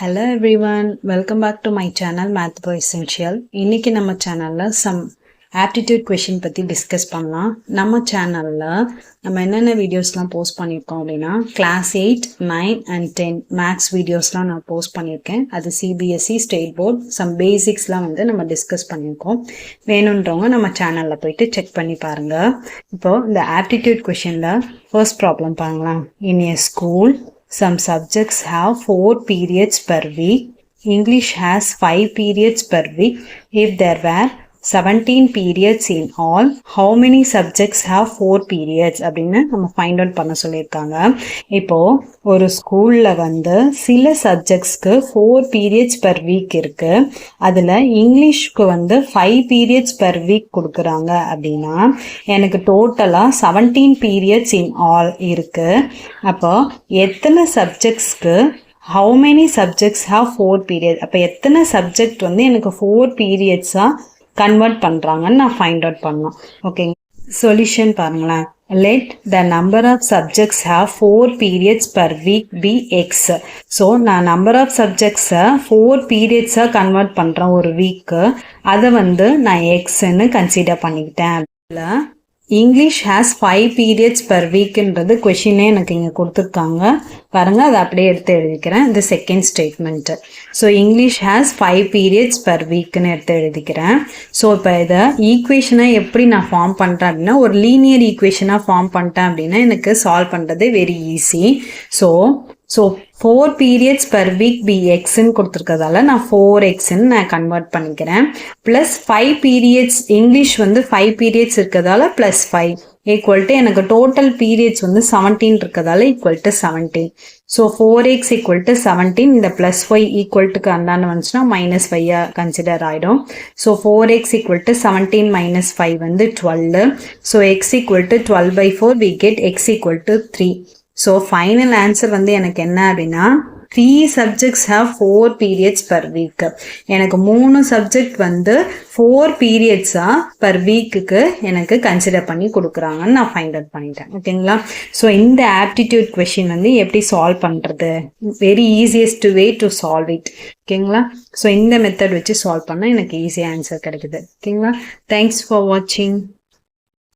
Hello everyone, welcome back to my channel Math Pro Essential. இன்னைக்கு நம்ம சேனல்ல some aptitude question பத்தி discuss பண்ணலாம். நம்ம சேனல்ல நம்ம என்னென்ன வீடியோஸ்லாம் போஸ்ட் பண்ணியிருக்கோம் அப்படின்னா கிளாஸ் 8, 9 and 10 மேத்ஸ் வீடியோஸ்லாம் நான் போஸ்ட் பண்ணியிருக்கேன். அது சிபிஎஸ்சி ஸ்டேட் போர்ட் சம் பேசிக்ஸ்லாம் வந்து நம்ம டிஸ்கஸ் பண்ணியிருக்கோம். வேணுன்றவங்க நம்ம சேனலில் போயிட்டு செக் பண்ணி பாருங்க. இப்போ இந்த aptitude questionல ஃபர்ஸ்ட் ப்ராப்ளம் பாருங்களேன். In a school, some subjects have 4 periods per week. English has 5 periods per week. If there were 17 periods in all, how many subjects have 4 periods அப்படின்னு நம்ம ஃபைண்ட் அவுட் பண்ண சொல்லியிருக்காங்க. இப்போ ஒரு ஸ்கூல்ல வந்து சில சப்ஜெக்ட்ஸ்க்கு 4 periods per week இருக்கு. அதுல இங்கிலீஷ்க்கு வந்து 5 periods per week கொடுக்குறாங்க அப்படின்னா எனக்கு டோட்டலா 17 periods in all இருக்கு. அப்போ எத்தனை சப்ஜெக்ட்ஸ்க்கு how many subjects have 4 periods? அப்போ எத்தனை சப்ஜெக்ட் வந்து எனக்கு 4 periods-ஆ கன்வெர்ட் பண்றாங்கன்னு நான் ஃபைண்ட் அவுட் பண்ணோம். ஓகே, சொல்யூஷன் பாருங்களேன். Let the number of subjects have 4 periods per week be x. So நான் நம்பர் ஆஃப் சப்ஜெக்ட்ஸை 4 பீரியட்ஸாக கன்வெர்ட் பண்ணுறேன் ஒரு வீக்கு. அதை வந்து நான் எக்ஸ்ன்னு கன்சிடர் பண்ணிக்கிட்டேன். இல்லை, இங்கிலீஷ் ஹேஸ் 5 periods per weekன்றது கொஷினே எனக்கு இங்கே கொடுத்துருக்காங்க பாருங்க. அதை அப்படியே எடுத்து எழுதிக்கிறேன். இந்த second statement. So English has 5 periods per weekன்னு எடுத்து எழுதிக்கிறேன். ஸோ இப்போ இதை ஈக்குவேஷனை எப்படி நான் ஃபார்ம் பண்ணுறேன் அப்படின்னா ஒரு லீனியர் ஈக்குவேஷனாக ஃபார்ம் பண்ணிட்டேன் அப்படின்னா எனக்கு சால்வ் பண்ணுறது very easy. So 4 periods per week be xன்னு கொடுத்துருக்கதால நான் 4xன்னு நான் கன்வெர்ட் பண்ணிக்கிறேன். ப்ளஸ் 5 periods இங்கிலீஷ் வந்து 5 periods இருக்கிறதால ப்ளஸ் 5 ஈக்குவல் டு எனக்கு டோட்டல் பீரியட்ஸ் வந்து 17 இருக்கிறதால equal to 17. So 4x equal to 17. இந்த ப்ளஸ் 5 ஈக்குவல் டுக்கு அந்தாண்டு வந்துச்சுன்னா மைனஸ் 5 கன்சிடர் ஆகிடும். So 4x equal to 17 minus 5 வந்து 12. So x equal to 12/4 we get x equal to 3. So final answer வந்து எனக்கு என்ன அப்படின்னா 3 subjects have 4 periods per week. எனக்கு 3 சப்ஜெக்ட் வந்து 4 periods-ஆ per week-க்கு எனக்கு கன்சிடர் பண்ணி கொடுக்குறாங்கன்னு நான் ஃபைண்ட் அவுட் பண்ணிட்டேன். ஓகேங்களா? ஸோ இந்த ஆப்டிடியூட் கொஷின் வந்து எப்படி சால்வ் பண்ணுறது, very easiest way to solve it. ஓகேங்களா? ஸோ இந்த மெத்தட் வச்சு சால்வ் பண்ணால் எனக்கு ஈஸியாக ஆன்சர் கிடைக்குது. ஓகேங்களா? தேங்க்ஸ் ஃபார் வாட்சிங்.